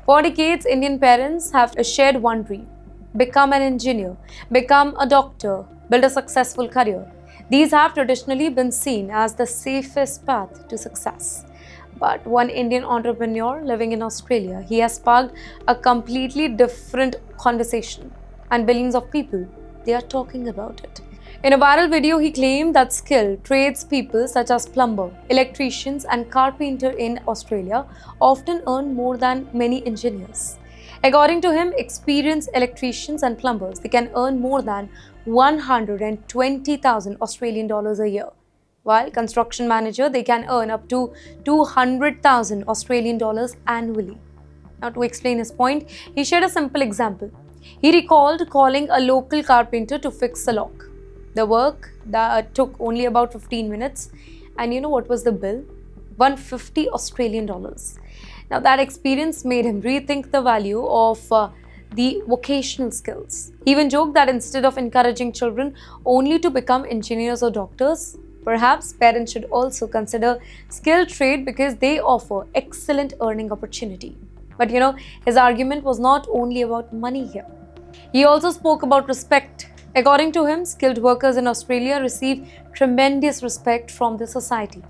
For decades, Indian parents have shared one dream: become an engineer, become a doctor, build a successful career. These have traditionally been seen as the safest path to success. But one Indian entrepreneur living in Australia, he has sparked a completely different conversation, and billions of people, they are talking about it. In a viral video, he claimed that skilled tradespeople such as plumber, electricians, and carpenter in Australia often earn more than many engineers. According to him, experienced electricians and plumbers, they can earn more than 120,000 Australian dollars a year, while construction manager, they can earn up to 200,000 Australian dollars annually. Now, to explain his point, he shared a simple example. He recalled calling a local carpenter to fix a lock. The work that took only about 15 minutes, and you know what was the bill? 150 Australian dollars. Now, that experience made him rethink the value of the vocational skills. He even joked that instead of encouraging children only to become engineers or doctors, perhaps parents should also consider skilled trade because they offer excellent earning opportunity. But you know, his argument was not only about money here. He also spoke about respect. According to him, skilled workers in Australia receive tremendous respect from the society.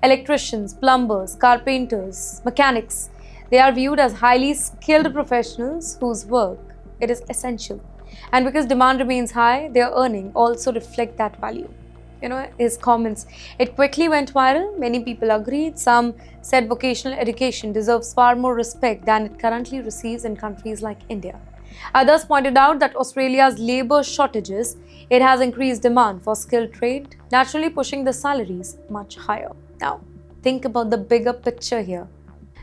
Electricians, plumbers, carpenters, mechanics, they are viewed as highly skilled professionals whose work it is essential. And because demand remains high, their earning also reflect that value. You know, his comments, it quickly went viral. Many people agreed. Some said vocational education deserves far more respect than it currently receives in countries like India. Others pointed out that Australia's labour shortages, it has increased demand for skilled trade, naturally pushing the salaries much higher. Now, think about the bigger picture here.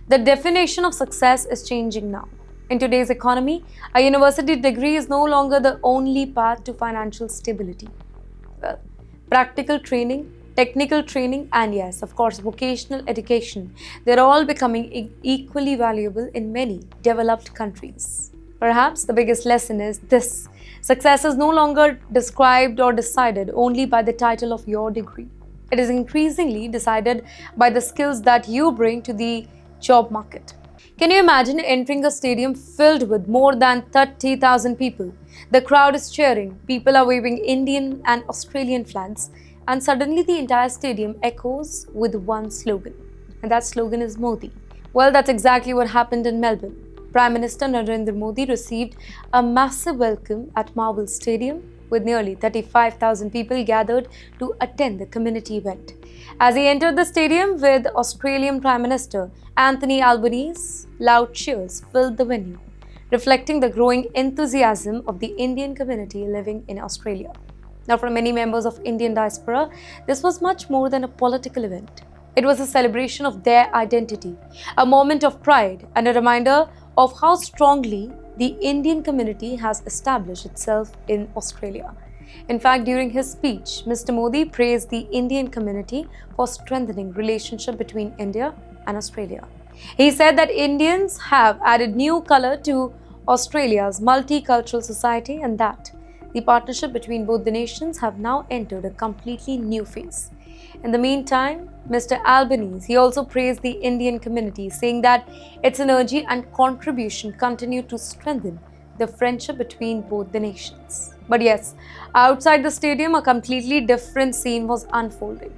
The definition of success is changing now. In today's economy, a university degree is no longer the only path to financial stability. Well, practical training, technical training, and yes, of course, vocational education, they're all becoming equally valuable in many developed countries. Perhaps the biggest lesson is this: success is no longer described or decided only by the title of your degree. It is increasingly decided by the skills that you bring to the job market. Can you imagine entering a stadium filled with more than 30,000 people? The crowd is cheering, people are waving Indian and Australian flags, and suddenly the entire stadium echoes with one slogan. And that slogan is Modi. Well, that's exactly what happened in Melbourne. Prime Minister Narendra Modi received a massive welcome at Marvel Stadium, with nearly 35,000 people gathered to attend the community event. As he entered the stadium with Australian Prime Minister Anthony Albanese, loud cheers filled the venue, reflecting the growing enthusiasm of the Indian community living in Australia. Now, for many members of Indian diaspora, this was much more than a political event. It was a celebration of their identity, a moment of pride, and a reminder of how strongly the Indian community has established itself in Australia. In fact, during his speech, Mr. Modi praised the Indian community for strengthening relationship between India and Australia. He said that Indians have added new color to Australia's multicultural society and that the partnership between both the nations have now entered a completely new phase. In the meantime, Mr. Albanese, he also praised the Indian community, saying that its energy and contribution continue to strengthen the friendship between both the nations. But yes, outside the stadium, a completely different scene was unfolding.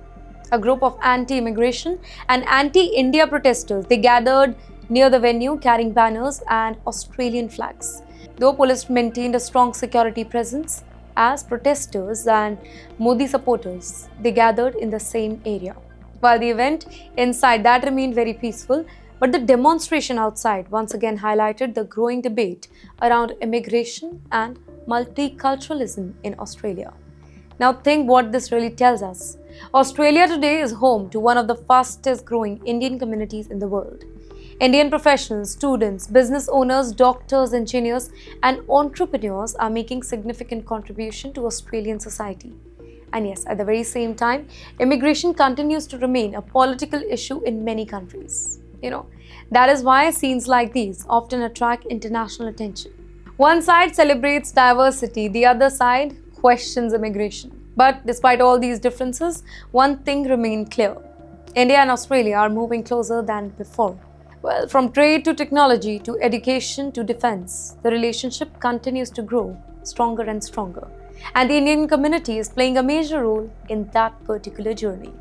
A group of anti-immigration and anti-India protesters, they gathered near the venue carrying banners and Australian flags. Though police maintained a strong security presence, as protesters and Modi supporters, they gathered in the same area. While the event inside that remained very peaceful, but the demonstration outside once again highlighted the growing debate around immigration and multiculturalism in Australia. Now think what this really tells us. Australia today is home to one of the fastest growing Indian communities in the world. Indian professionals, students, business owners, doctors, engineers, and entrepreneurs are making significant contribution to Australian society. And yes, at the very same time, immigration continues to remain a political issue in many countries. That is why scenes like these often attract international attention. One side celebrates diversity, the other side questions immigration. But despite all these differences, one thing remains clear. India and Australia are moving closer than before. Well, from trade to technology to education to defense, the relationship continues to grow stronger and stronger. And the Indian community is playing a major role in that particular journey.